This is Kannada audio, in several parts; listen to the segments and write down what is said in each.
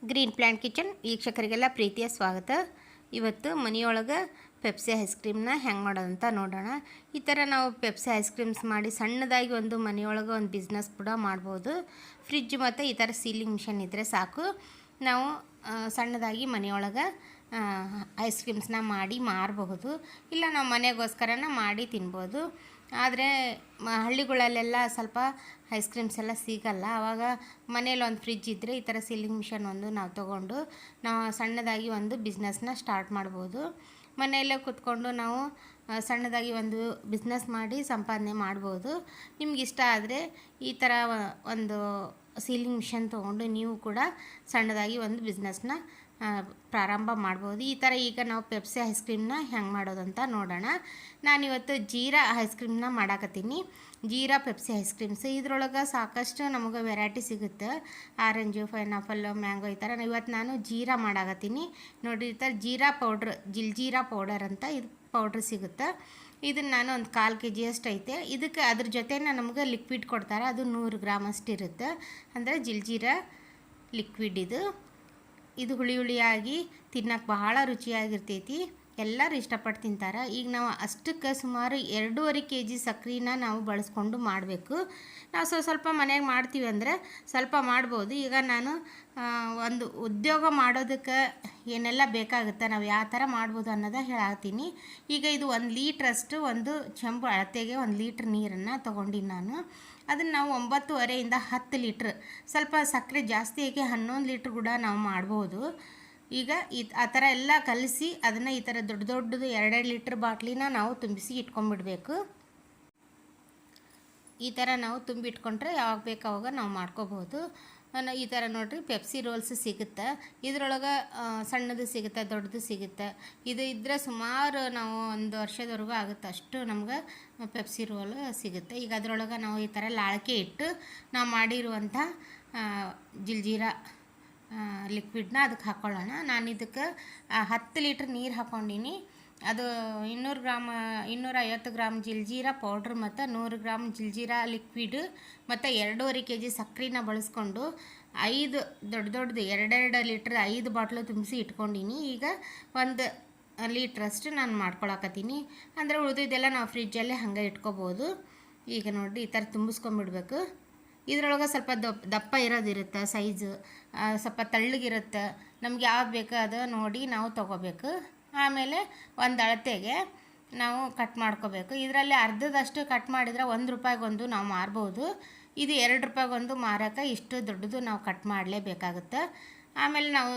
ಗ್ರೀನ್ ಪ್ಲ್ಯಾಂಟ್ ಕಿಚನ್ ವೀಕ್ಷಕರಿಗೆಲ್ಲ ಪ್ರೀತಿಯ ಸ್ವಾಗತ. ಇವತ್ತು ಮನೆಯೊಳಗೆ ಪೆಪ್ಸಿ ಐಸ್ ಕ್ರೀಮ್ನ ಹೆಂಗೆ ಮಾಡೋದಂತ ನೋಡೋಣ. ಈ ಥರ ನಾವು ಪೆಪ್ಸಿ ಐಸ್ ಕ್ರೀಮ್ಸ್ ಮಾಡಿ ಸಣ್ಣದಾಗಿ ಒಂದು ಮನೆಯೊಳಗೆ ಒಂದು ಬಿಸ್ನೆಸ್ ಕೂಡ ಮಾಡ್ಬೋದು. ಫ್ರಿಜ್ ಮತ್ತು ಈ ಥರ ಸೀಲಿಂಗ್ ಮಿಷನ್ ಇದ್ದರೆ ಸಾಕು, ನಾವು ಸಣ್ಣದಾಗಿ ಮನೆಯೊಳಗೆ ಐಸ್ ಕ್ರೀಮ್ಸ್ನ ಮಾಡಿ ಮಾರಬಹುದು. ಇಲ್ಲ ನಾವು ಮನೆಗೋಸ್ಕರನ ಮಾಡಿ ತಿನ್ಬೋದು. ಆದರೆ ಹಳ್ಳಿಗಳಲ್ಲೆಲ್ಲ ಸ್ವಲ್ಪ ಐಸ್ ಕ್ರೀಮ್ಸ್ ಎಲ್ಲ ಸಿಗಲ್ಲ. ಆವಾಗ ಮನೇಲಿ ಒಂದು ಫ್ರಿಜ್ ಇದ್ದರೆ ಈ ಥರ ಸೀಲಿಂಗ್ ಮಿಷನ್ ಒಂದು ನಾವು ತೊಗೊಂಡು ನಾವು ಸಣ್ಣದಾಗಿ ಒಂದು ಬಿಸ್ನೆಸ್ನ ಸ್ಟಾರ್ಟ್ ಮಾಡ್ಬೋದು. ಮನೆಯಲ್ಲೇ ಕೂತ್ಕೊಂಡು ನಾವು ಸಣ್ಣದಾಗಿ ಒಂದು ಬಿಸ್ನೆಸ್ ಮಾಡಿ ಸಂಪಾದನೆ ಮಾಡ್ಬೋದು. ನಿಮ್ಗೆ ಇಷ್ಟ ಆದರೆ ಈ ಥರ ಒಂದು ಸೀಲಿಂಗ್ ಮಿಷನ್ ತೊಗೊಂಡು ನೀವು ಕೂಡ ಸಣ್ಣದಾಗಿ ಒಂದು ಬಿಸ್ನೆಸ್ನ ಪ್ರಾರಂಭ ಮಾಡ್ಬೋದು. ಈ ಥರ ಈಗ ನಾವು ಪೆಪ್ಸಿ ಐಸ್ ಕ್ರೀಮ್ನ ಹೆಂಗೆ ಮಾಡೋದಂತ ನೋಡೋಣ. ನಾನಿವತ್ತು ಜೀರಾ ಐಸ್ ಕ್ರೀಮ್ನ ಮಾಡಾಕತ್ತೀನಿ. ಜೀರಾ ಪೆಪ್ಸಿ ಐಸ್ ಕ್ರೀಮ್ಸ್ ಇದ್ರೊಳಗೆ ಸಾಕಷ್ಟು ನಮಗೆ ವೆರೈಟಿ ಸಿಗುತ್ತೆ. ಆರೆಂಜು, ಪೈನಾಪಲ್ಲು, ಮ್ಯಾಂಗೋ ಈ ಥರ. ಇವತ್ತು ನಾನು ಜೀರಾ ಮಾಡಾಕತ್ತೀನಿ. ನೋಡಿ, ಈ ಥರ ಜೀರಾ ಪೌಡ್ರ್, ಜೀರಾ ಪೌಡರ್ ಅಂತ ಇದು ಪೌಡ್ರ್ ಸಿಗುತ್ತೆ. ಇದನ್ನು ನಾನು ಒಂದು 1/4 kg ಅಷ್ಟು ಐತೆ. ಇದಕ್ಕೆ ಅದ್ರ ಜೊತೆನ ನಮಗೆ ಲಿಕ್ವಿಡ್ ಕೊಡ್ತಾರೆ. ಅದು 100 ಗ್ರಾಮ್ ಅಷ್ಟು ಇರುತ್ತೆ. ಅಂದರೆ ಜೀರಾ ಲಿಕ್ವಿಡ್ ಇದು ಹುಳಿ ಹುಳಿಯಾಗಿ ತಿನ್ನೋಕ್ಕೆ ಬಹಳ ರುಚಿಯಾಗಿರ್ತೈತಿ. ಎಲ್ಲರೂ ಇಷ್ಟಪಟ್ಟು ತಿಂತಾರೆ. ಈಗ ನಾವು ಅಷ್ಟಕ್ಕೆ ಸುಮಾರು 2.5 kg ಸಕ್ಕರೆನ ನಾವು ಬಳಸ್ಕೊಂಡು ಮಾಡಬೇಕು. ನಾವು ಸ್ವಲ್ಪ ಮನೆಯಾಗ ಮಾಡ್ತೀವಿ ಅಂದರೆ ಸ್ವಲ್ಪ ಮಾಡ್ಬೋದು. ಈಗ ನಾನು ಒಂದು ಉದ್ಯೋಗ ಮಾಡೋದಕ್ಕೆ ಏನೆಲ್ಲ ಬೇಕಾಗುತ್ತೆ, ನಾವು ಯಾವ ಥರ ಮಾಡ್ಬೋದು ಅನ್ನೋದು ಹೇಳಾತೀನಿ. ಈಗ ಇದು 1 ಲೀಟ್ರಷ್ಟು, ಒಂದು ಚೆಂಬು ಅಳತೆಗೆ 1 ಲೀಟ್ರ್ ನೀರನ್ನು ತೊಗೊಂಡಿನಿ ನಾನು. ಅದನ್ನು ನಾವು 9.5 ಇಂದ 10 ಲೀಟ್ರ್, ಸ್ವಲ್ಪ ಸಕ್ಕರೆ ಜಾಸ್ತಿ ಆಗಿ 11 ಲೀಟ್ರ್ ಕೂಡ ನಾವು ಮಾಡ್ಬೋದು. ಈಗ ಆ ಥರ ಎಲ್ಲ ಕಲಸಿ ಅದನ್ನು ಈ ಥರ ದೊಡ್ಡದು 2 ಲೀಟ್ರ್ ಬಾಟ್ಲಿನ ನಾವು ತುಂಬಿಸಿ ಇಟ್ಕೊಂಡ್ಬಿಡ್ಬೇಕು. ಈ ಥರ ನಾವು ತುಂಬಿಟ್ಕೊಂಡ್ರೆ ಯಾವಾಗ ಬೇಕು ಅವಾಗ ನಾವು ಮಾಡ್ಕೋಬೋದು. ಈ ಥರ ನೋಡಿರಿ, ಪೆಪ್ಸಿ ರೋಲ್ಸ್ ಸಿಗುತ್ತೆ. ಇದರೊಳಗೆ ಸಣ್ಣದು ಸಿಗುತ್ತೆ, ದೊಡ್ಡದು ಸಿಗುತ್ತೆ. ಇದು ಇದ್ದರೆ ಸುಮಾರು ನಾವು 1 ವರ್ಷದವರೆಗೂ ಆಗುತ್ತೆ, ಅಷ್ಟು ನಮ್ಗೆ ಪೆಪ್ಸಿ ರೋಲ್ ಸಿಗುತ್ತೆ. ಈಗ ಅದರೊಳಗೆ ನಾವು ಈ ಥರ ಲಾಳಿಕೆ ಇಟ್ಟು ನಾವು ಮಾಡಿರುವಂಥ ಜೀರಾ ಲಿಕ್ವಿಡ್ನ ಅದಕ್ಕೆ ಹಾಕ್ಕೊಳ್ಳೋಣ. ನಾನು ಇದಕ್ಕೆ 10 ಲೀಟ್ರ್ ನೀರು ಹಾಕ್ಕೊಂಡಿನಿ. ಅದು 250 ಗ್ರಾಮ್ ಜೀರಾ ಪೌಡ್ರ್ ಮತ್ತು 100 ಗ್ರಾಮ್ ಜೀರಾ ಲಿಕ್ವಿಡ್ ಮತ್ತು 2.5 kg ಸಕ್ಕರೆನ ಬಳಸ್ಕೊಂಡು 5 ದೊಡ್ಡದು 2 ಲೀಟ್ರ್ 5 ಬಾಟ್ಲು ತುಂಬಿಸಿ ಇಟ್ಕೊಂಡಿನಿ. ಈಗ 1 ಲೀಟ್ರಷ್ಟು ನಾನು ಮಾಡ್ಕೊಳಕತ್ತೀನಿ. ಅಂದರೆ ಉಳಿದಿದ್ದೆಲ್ಲ ನಾವು ಫ್ರಿಜ್ಜಲ್ಲೇ ಹಂಗೆ ಇಟ್ಕೋಬೋದು. ಈಗ ನೋಡಿ, ಈ ಥರ ತುಂಬಿಸ್ಕೊಂಬಿಡ್ಬೇಕು. ಇದರೊಳಗೆ ಸ್ವಲ್ಪ ದಪ್ಪ ಇರೋದಿರುತ್ತೆ, ಸೈಜು ಸ್ವಲ್ಪ ತಳ್ಳಗಿರುತ್ತೆ. ನಮ್ಗೆ ಯಾವ್ದು ಬೇಕೋ ಅದು ನೋಡಿ ನಾವು ತೊಗೋಬೇಕು. ಆಮೇಲೆ ಒಂದು ಅಳತೆಗೆ ನಾವು ಕಟ್ ಮಾಡ್ಕೋಬೇಕು. ಇದರಲ್ಲಿ ಅರ್ಧದಷ್ಟು ಕಟ್ ಮಾಡಿದರೆ 1 ರೂಪಾಯಿಗೊಂದು ನಾವು ಮಾರ್ಬೋದು. ಇದು 2 ರೂಪಾಯಿಗೊಂದು ಮಾರೋಕ್ಕೆ ಇಷ್ಟು ದೊಡ್ಡದು ನಾವು ಕಟ್ ಮಾಡಲೇಬೇಕಾಗುತ್ತೆ. ಆಮೇಲೆ ನಾವು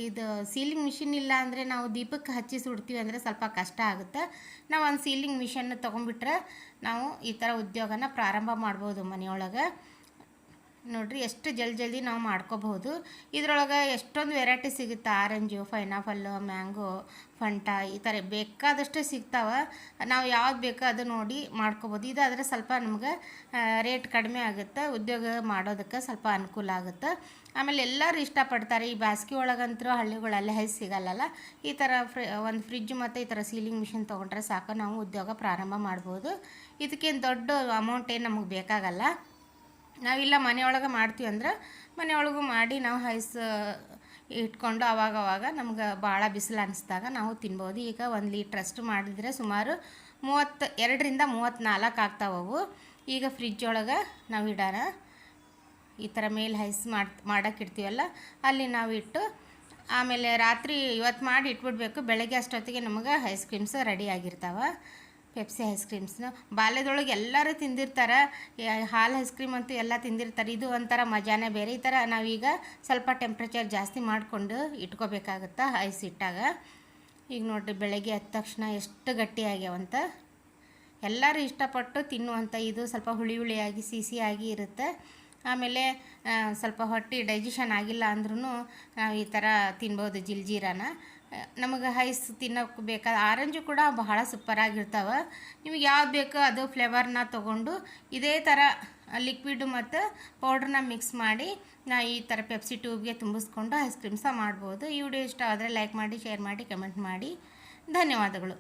ಇದು ಸೀಲಿಂಗ್ ಮಿಷಿನ್ ಇಲ್ಲ ಅಂದರೆ ನಾವು ದೀಪಕ್ಕೆ ಹಚ್ಚಿ ಸುಡ್ತೀವಿ ಅಂದರೆ ಸ್ವಲ್ಪ ಕಷ್ಟ ಆಗುತ್ತೆ. ನಾವು ಒಂದು ಸೀಲಿಂಗ್ ಮಿಷನ್ ತೊಗೊಂಡ್ಬಿಟ್ರೆ ನಾವು ಈ ಥರ ಉದ್ಯೋಗನ ಪ್ರಾರಂಭ ಮಾಡ್ಬೋದು ಮನೆಯೊಳಗೆ. ನೋಡಿರಿ, ಎಷ್ಟು ಜಲ್ದಿ ನಾವು ಮಾಡ್ಕೋಬಹುದು. ಇದರೊಳಗೆ ಎಷ್ಟೊಂದು ವೆರೈಟಿ ಸಿಗುತ್ತೆ. ಆರೆಂಜು, ಪೈನಾಪಲ್ಲು, ಮ್ಯಾಂಗೋ, ಫಂಟಾ ಈ ಥರ ಬೇಕಾದಷ್ಟು ಸಿಗ್ತಾವೆ. ನಾವು ಯಾವ್ದು ಬೇಕೋ ಅದು ನೋಡಿ ಮಾಡ್ಕೋಬೋದು. ಇದಾದರೆ ಸ್ವಲ್ಪ ನಮ್ಗೆ ರೇಟ್ ಕಡಿಮೆ ಆಗುತ್ತೆ, ಉದ್ಯೋಗ ಮಾಡೋದಕ್ಕೆ ಸ್ವಲ್ಪ ಅನುಕೂಲ ಆಗುತ್ತೆ. ಆಮೇಲೆ ಎಲ್ಲರೂ ಇಷ್ಟಪಡ್ತಾರೆ. ಈ ಬೇಸಿಗೆ ಒಳಗಂತೂ ಹಳ್ಳಿಗಳಲ್ಲಿ ಹೈ ಸಿಗಲ್ಲ. ಈ ಥರ ಒಂದು ಫ್ರಿಜ್ ಮತ್ತು ಈ ಥರ ಸೀಲಿಂಗ್ ಮಿಷಿನ್ ತೊಗೊಂಡ್ರೆ ಸಾಕು, ನಾವು ಉದ್ಯೋಗ ಪ್ರಾರಂಭ ಮಾಡ್ಬೋದು. ಇದಕ್ಕೇನು ದೊಡ್ಡ ಅಮೌಂಟ್ ಏನು ನಮಗೆ ಬೇಕಾಗಲ್ಲ. ನಾವಿಲ್ಲ ಮನೆಯೊಳಗೆ ಮಾಡ್ತೀವಿ ಅಂದ್ರೆ ಮನೆಯೊಳಗೂ ಮಾಡಿ ನಾವು ಐಸ್ ಇಟ್ಕೊಂಡು ಅವಾಗವಾಗ ನಮ್ಗೆ ಭಾಳ ಬಿಸಿಲು ಅನಿಸ್ದಾಗ ನಾವು ತಿನ್ಬೋದು. ಈಗ 1 ಲೀಟ್ರಷ್ಟು ಮಾಡಿದರೆ ಸುಮಾರು 32ರಿಂದ 34 ಆಗ್ತಾವವು. ಈಗ ಫ್ರಿಜ್ ಒಳಗೆ ನಾವು ಇಡೋಣ. ಈ ಥರ ಮೇಲೆ ಐಸ್ ಮಾಡೋಕೆ ಇಡ್ತೀವಲ್ಲ ಅಲ್ಲಿ ನಾವು ಇಟ್ಟು ಆಮೇಲೆ ರಾತ್ರಿ ಇವತ್ತು ಮಾಡಿ ಇಟ್ಬಿಡ್ಬೇಕು. ಬೆಳಗ್ಗೆ ಅಷ್ಟೊತ್ತಿಗೆ ನಮಗೆ ಐಸ್ ಕ್ರೀಮ್ಸ್ ರೆಡಿ ಆಗಿರ್ತಾವೆ. ಪೆಪ್ಸಿ ಐಸ್ ಕ್ರೀಮ್ಸ್ನು ಬಾಲ್ಯದೊಳಗೆ ಎಲ್ಲರೂ ತಿಂದಿರ್ತಾರೆ. ಹಾಲು ಐಸ್ ಕ್ರೀಮ್ ಅಂತೂ ಎಲ್ಲ ತಿಂದಿರ್ತಾರೆ. ಇದು ಒಂಥರ ಮಜಾನೇ ಬೇರೆ. ಈ ಥರ ನಾವೀಗ ಸ್ವಲ್ಪ ಟೆಂಪ್ರೇಚರ್ ಜಾಸ್ತಿ ಮಾಡಿಕೊಂಡು ಇಟ್ಕೋಬೇಕಾಗುತ್ತೆ ಐಸ್ ಇಟ್ಟಾಗ. ಈಗ ನೋಡಿರಿ, ಬೆಳಗ್ಗೆ ಎದ್ದ ತಕ್ಷಣ ಎಷ್ಟು ಗಟ್ಟಿಯಾಗ್ಯಾವಂತ. ಎಲ್ಲರೂ ಇಷ್ಟಪಟ್ಟು ತಿನ್ನುವಂಥ ಇದು ಸ್ವಲ್ಪ ಹುಳಿ ಹುಳಿಯಾಗಿ ಸಿಹಿಯಾಗಿ ಇರುತ್ತೆ. ಆಮೇಲೆ ಸ್ವಲ್ಪ ಹೊಟ್ಟೆ ಡೈಜೆಷನ್ ಆಗಿಲ್ಲ ಅಂದ್ರೂ ನಾವು ಈ ಥರ ತಿನ್ಬೋದು ಜೀರಾನ. ನಮಗೆ ಐಸ್ ತಿನ್ನೋಕ್ಕೆ ಬೇಕಾದ ಆರೆಂಜು ಕೂಡ ಬಹಳ ಸೂಪರಾಗಿರ್ತಾವೆ. ನಿಮಗೆ ಯಾವ್ದು ಬೇಕೋ ಅದು ಫ್ಲೇವರ್ನ ತೊಗೊಂಡು ಇದೇ ಥರ ಲಿಕ್ವಿಡ್ ಮತ್ತು ಪೌಡ್ರನ್ನ ಮಿಕ್ಸ್ ಮಾಡಿ ಈ ಥರ ಪೆಪ್ಸಿ ಟ್ಯೂಬ್ಗೆ ತುಂಬಿಸ್ಕೊಂಡು ಐಸ್ ಕ್ರೀಮ್ಸ ಮಾಡ್ಬೋದು. ಈ ವಿಡಿಯೋ ಇಷ್ಟ ಆದರೆ ಲೈಕ್ ಮಾಡಿ, ಶೇರ್ ಮಾಡಿ, ಕಮೆಂಟ್ ಮಾಡಿ. ಧನ್ಯವಾದಗಳು.